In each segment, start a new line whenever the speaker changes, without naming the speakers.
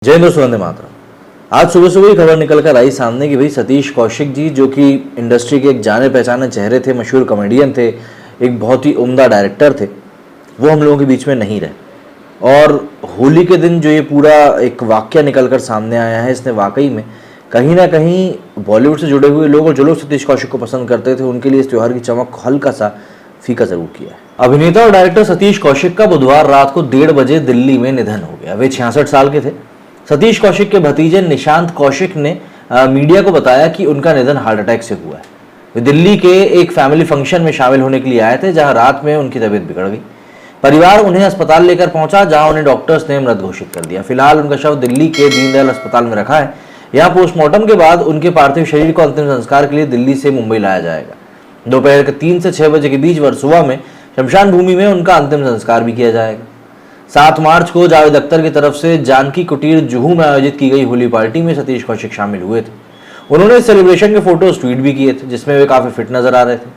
जय हिंद वंदे मातरम। आज सुबह सुबह ही खबर निकल कर आई सामने कि भाई सतीश कौशिक जी, जो कि इंडस्ट्री के एक जाने पहचाने चेहरे थे, मशहूर कॉमेडियन थे, एक बहुत ही उम्दा डायरेक्टर थे, वो हम लोगों के बीच में नहीं रहे। और होली के दिन जो ये पूरा एक वाकया निकल कर सामने आया है, इसने वाकई में कहीं ना कहीं बॉलीवुड से जुड़े हुए लोग और जो लोग सतीश कौशिक को पसंद करते थे, उनके लिए इस त्यौहार की चमक हल्का सा फीका जरूर किया है। अभिनेता और डायरेक्टर सतीश कौशिक का बुधवार रात को 1:30 बजे दिल्ली में निधन हो गया। वे 66 साल के थे। सतीश कौशिक के भतीजे निशांत कौशिक ने मीडिया को बताया कि उनका निधन हार्ट अटैक से हुआ है। वे दिल्ली के एक फैमिली फंक्शन में शामिल होने के लिए आए थे, जहां रात में उनकी तबीयत बिगड़ गई। परिवार उन्हें अस्पताल लेकर पहुंचा, जहां उन्हें डॉक्टर्स ने मृत घोषित कर दिया। फिलहाल उनका शव दिल्ली के दीनदयाल अस्पताल में रखा है। यहाँ पोस्टमार्टम के बाद उनके पार्थिव शरीर को अंतिम संस्कार के लिए दिल्ली से मुंबई लाया जाएगा। दोपहर के 3 से 6 बजे के बीच वर्सोवा में शमशान भूमि में उनका अंतिम संस्कार भी किया जाएगा। 7 मार्च को जावेद अख्तर की तरफ से जानकी कुटीर जुहू में आयोजित की गई होली पार्टी में सतीश कौशिक शामिल हुए थे। उन्होंने इस सेलिब्रेशन के फोटोज ट्वीट भी किए थे, जिसमें वे काफी फिट नजर आ रहे थे।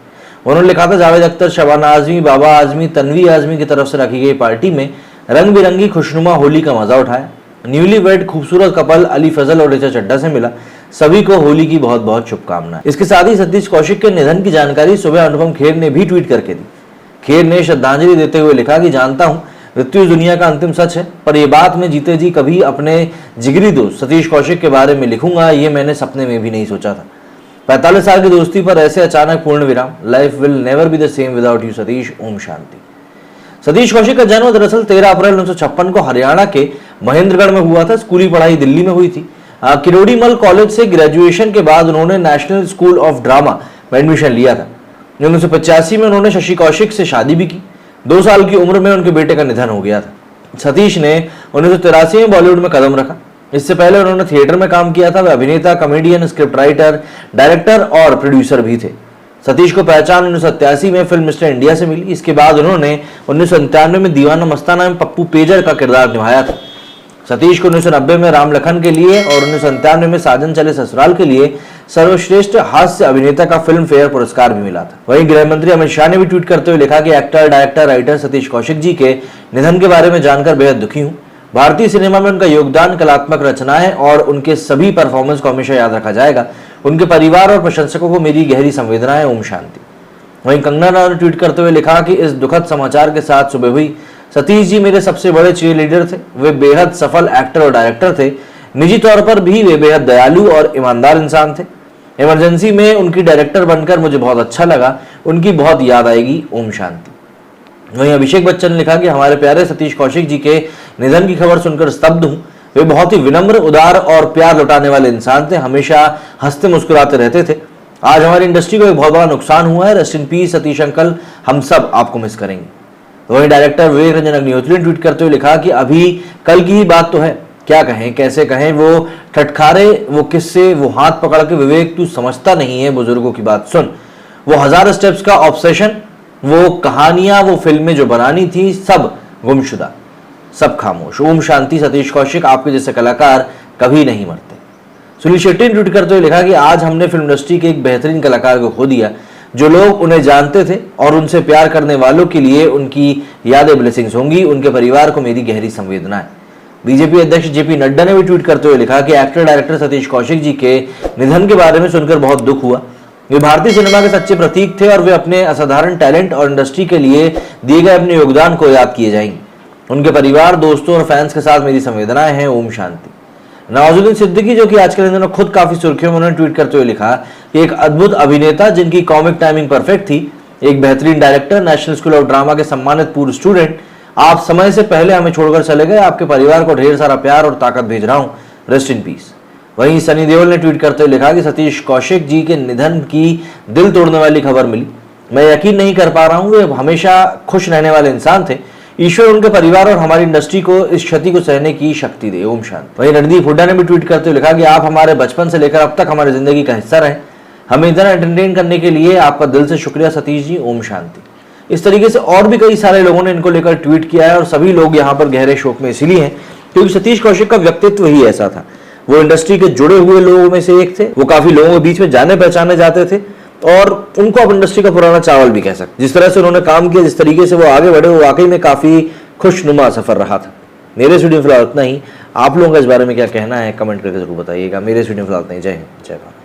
उन्होंने लिखा था, जावेद अख्तर, शबाना आजमी, बाबा आजमी, तन्वी आजमी की तरफ से रखी गई पार्टी में रंग बिरंगी खुशनुमा होली का मजा उठाया। न्यूली वेड खूबसूरत कपल अली फजल और ऋचा चड्ढा से मिला। सभी को होली की बहुत बहुत शुभकामनाएं। इसके साथ ही सतीश कौशिक के निधन की जानकारी सुबह अनुपम खेर ने भी ट्वीट करके दी। खेर ने श्रद्धांजलि देते हुए लिखा कि जानता हूं मृत्यु दुनिया का अंतिम सच है, पर यह बात मैं जीते जी कभी अपने जिगरी दोस्त सतीश कौशिक के बारे में लिखूंगा, ये मैंने सपने में भी नहीं सोचा था। 45 साल की दोस्ती पर ऐसे अचानक पूर्ण विराम। Life will never be the same without you Satish. ओम शांति। सतीश कौशिक का जन्म दरअसल 13 अप्रैल 1956 को हरियाणा के महेंद्रगढ़ में हुआ था। स्कूली पढ़ाई दिल्ली में हुई थी। किरोड़ीमल कॉलेज से ग्रेजुएशन के बाद उन्होंने नेशनल स्कूल ऑफ ड्रामा में एडमिशन लिया था। 1985 में उन्होंने शशि कौशिक से शादी भी की। 2 साल की उम्र में उनके बेटे का निधन हो गया था। सतीश ने 1983 में बॉलीवुड में कदम रखा। इससे पहले उन्होंने थिएटर में काम किया था। वे अभिनेता, कॉमेडियन, स्क्रिप्ट राइटर, डायरेक्टर और प्रोड्यूसर भी थे। सतीश को पहचान 1987 में फिल्म मिस्टर इंडिया से मिली। इसके बाद उन्होंने 1991 में दीवाना मस्ताना में पप्पू पेजर का किरदार निभाया था। सतीश को 1990 में राम लखन के लिए और 1997 में साजन चले ससुराल के लिए सर्वश्रेष्ठ हास्य अभिनेता का फिल्म फेयर पुरस्कार भी मिला था। वहीं गृह मंत्री अमित शाह ने भी ट्वीट करते हुए लिखा कि actor, director, writer Satish Kaushik ji के निधन के बारे में जानकर बेहद दुखी हूं। भारतीय सिनेमा में उनका योगदान, कलात्मक रचनाएं और उनके सभी परफॉर्मेंस को हमेशा याद रखा जाएगा। उनके परिवार और प्रशंसकों को मेरी गहरी संवेदनाएं। ओम शांति। वहीं कंगना रनावत ने ट्वीट करते हुए लिखा कि इस दुखद समाचार के साथ सुबह हुई। सतीश जी मेरे सबसे बड़े चीयर लीडर थे। वे बेहद सफल एक्टर और डायरेक्टर थे। निजी तौर पर भी वे बेहद दयालु और ईमानदार इंसान थे। इमरजेंसी में उनकी डायरेक्टर बनकर मुझे बहुत अच्छा लगा। उनकी बहुत याद आएगी। ओम शांति। वहीं अभिषेक बच्चन ने लिखा कि हमारे प्यारे सतीश कौशिक जी के निधन की खबर सुनकर स्तब्ध हूं। वे बहुत ही विनम्र, उदार और प्यार लौटाने वाले इंसान थे। हमेशा हंसते मुस्कुराते रहते थे। आज हमारी इंडस्ट्री को एक बहुत बड़ा नुकसान हुआ है। Rest in peace Satish uncle, हम सब आपको मिस करेंगे। वहीं डायरेक्टर विवेक रंजन अग्निहोत्री ने ट्वीट करते हुए लिखा कि अभी कल की ही बात तो है, क्या कहें कैसे कहें, वो ठटकारे, वो किस्से, वो हाथ पकड़ के, विवेक तू समझता नहीं है, बुजुर्गों की बात सुन, वो 1000 स्टेप्स का ऑब्सेशन, वो कहानियां, वो फिल्में जो बनानी थी, सब गुमशुदा, सब खामोश। ओम शांति। सतीश कौशिक, आपके जैसे कलाकार कभी नहीं मरते। सुनील शेट्टी ने ट्वीट करते हुए लिखा कि आज हमने फिल्म इंडस्ट्री के एक बेहतरीन कलाकार को खो दिया। जो लोग उन्हें जानते थे और उनसे प्यार करने वालों के लिए उनकी यादें ब्लेसिंग्स होंगी। उनके परिवार को मेरी गहरी संवेदनाएं। बीजेपी अध्यक्ष जेपी नड्डा ने भी ट्वीट करते हुए लिखा कि एक्टर, डायरेक्टर सतीश कौशिक जी के निधन के बारे में सुनकर बहुत दुख हुआ। वे भारतीय सिनेमा के सच्चे प्रतीक थे और वे अपने असाधारण टैलेंट और इंडस्ट्री के लिए दिए गए अपने योगदान को याद किए जाएंगे। उनके परिवार, दोस्तों और फैंस के साथ मेरी संवेदनाएं हैं। ओम शांति। नवाजुद्दीन सिद्दीकी, जो कि आजकल इन दिनों खुद काफी सुर्खियों में, उन्होंने ट्वीट करते हुए लिखा कि एक अद्भुत अभिनेता जिनकी कॉमिक टाइमिंग परफेक्ट थी, एक बेहतरीन director, national school of drama के सम्मानित पूर्व स्टूडेंट, आप समय से पहले हमें छोड़कर चले गए। आपके परिवार को ढेर सारा प्यार और ताकत भेज रहा हूं। Rest in peace. वहीं सनी देओल ने ट्वीट करते हुए लिखा कि सतीश कौशिक जी के निधन की दिल तोड़ने वाली खबर मिली। मैं यकीन नहीं कर पा रहा हूं। वे हमेशा खुश रहने वाले इंसान थे। ईश्वर उनके परिवार और हमारी इंडस्ट्री को इस क्षति को सहने की शक्ति दे। ओम शांति। वहीं रणदीप हुड्डा ने भी ट्वीट करते हुए लिखा कि आप हमारे बचपन से लेकर अब तक हमारी जिंदगी का हिस्सा रहे। हमें इतना एंटरटेन करने के लिए आपका दिल से शुक्रिया सतीश जी। ओम शांति। इस तरीके से और भी कई सारे लोगों ने इनको लेकर ट्वीट किया है और सभी लोग यहाँ पर गहरे शोक में इसीलिए हैं क्योंकि सतीश कौशिक का व्यक्तित्व ही ऐसा था। वो इंडस्ट्री के जुड़े हुए लोगों में से एक थे। वो काफी लोगों के बीच में जाने पहचाने जाते थे और उनको अब इंडस्ट्री का पुराना चावल भी कह सकते। जिस तरह से उन्होंने काम किया, जिस तरीके से वो आगे बढ़े, वो वाकई में काफी खुशनुमा सफर रहा था। मेरे इस वीडियो में फिलहाल इतना ही। आप लोगों का इस बारे में क्या कहना है कमेंट करके जरूर बताइएगा। मेरे इस वीडियो में फिलहाल इतना ही। जय हिंद, जय भारत।